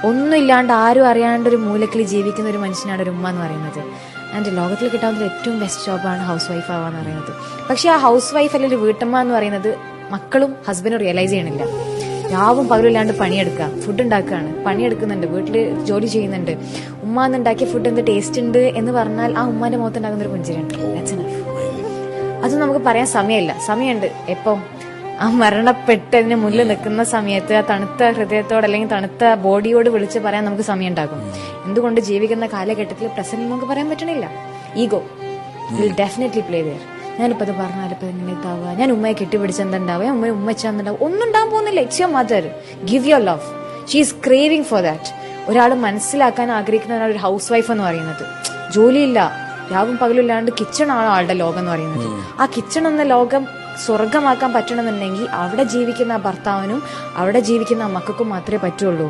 ഒന്നും ഇല്ലാണ്ട് ആരും അറിയാണ്ട് ഒരു മൂലക്കിൽ ജീവിക്കുന്ന ഒരു മനുഷ്യനാണ് ഒരു ഉമ്മ എന്ന് പറയുന്നത്. ആൻഡ് ലോകത്തിൽ കിട്ടാവുന്ന ഏറ്റവും ബെസ്റ്റ് ജോബാണ് ഹൗസ് വൈഫ് ആവാന്ന് പറയുന്നത്. പക്ഷെ ആ ഹൗസ് വൈഫ് അല്ലെങ്കിൽ ഒരു വീട്ടമ്മ എന്ന് പറയുന്നത് മക്കളും ഹസ്ബൻഡും റിയലൈസ് ചെയ്യണില്ല. രാവും പകലില്ലാണ്ട് പണിയെടുക്കുക, ഫുഡ് ഉണ്ടാക്കുകയാണ്, പണിയെടുക്കുന്നുണ്ട്, വീട്ടിൽ ജോലി ചെയ്യുന്നുണ്ട്. ഉമ്മ എന്നുണ്ടാക്കിയ ഫുഡ് എന്ത് ടേസ്റ്റ് ഉണ്ട് എന്ന് പറഞ്ഞാൽ ആ ഉമ്മാന്റെ മുഖത്തുണ്ടാകുന്ന ഒരു പുഞ്ചിരിയുണ്ട്. That's enough. അത് നമുക്ക് പറയാൻ സമയമുണ്ട്. എപ്പം ആ മരണപ്പെട്ടതിന് മുന്നിൽ നിൽക്കുന്ന സമയത്ത് ആ തണുത്ത ഹൃദയത്തോട് അല്ലെങ്കിൽ തണുത്ത ബോഡിയോട് വിളിച്ച് പറയാൻ നമുക്ക് സമയം ഉണ്ടാകും. എന്തുകൊണ്ട് ജീവിക്കുന്ന കാലഘട്ടത്തിൽ പ്രസന്റ് നമുക്ക് പറയാൻ പറ്റണില്ല. Ego will definitely play there. ഞാനിപ്പോൾ അത് പറഞ്ഞാൽ ഇപ്പം എങ്ങനെ ഇതാവുക, ഞാൻ ഉമ്മയെ കെട്ടിപ്പിടിച്ച് എന്തുണ്ടാവുക, ഉമ്മ വെച്ചാന്നുണ്ടാവും, ഒന്നും ഉണ്ടാകാൻ പോകുന്നില്ല. It's your mother. Give your love. She is craving for that. ഒരാൾ മനസ്സിലാക്കാൻ ആഗ്രഹിക്കുന്നതാണ് ഒരു ഹൗസ് വൈഫ് എന്ന് പറയുന്നത്. ജോലിയില്ല, രാവും പകലും ഇല്ലാണ്ട് കിച്ചണാണ് ആളുടെ ലോകം എന്ന് പറയുന്നത്. ആ കിച്ചൺ എന്ന ലോകം സ്വർഗമാക്കാൻ പറ്റണമെന്നുണ്ടെങ്കിൽ അവിടെ ജീവിക്കുന്ന ആ ഭർത്താവിനും അവിടെ ജീവിക്കുന്ന ആ മക്കൾക്കും മാത്രമേ പറ്റുള്ളൂ.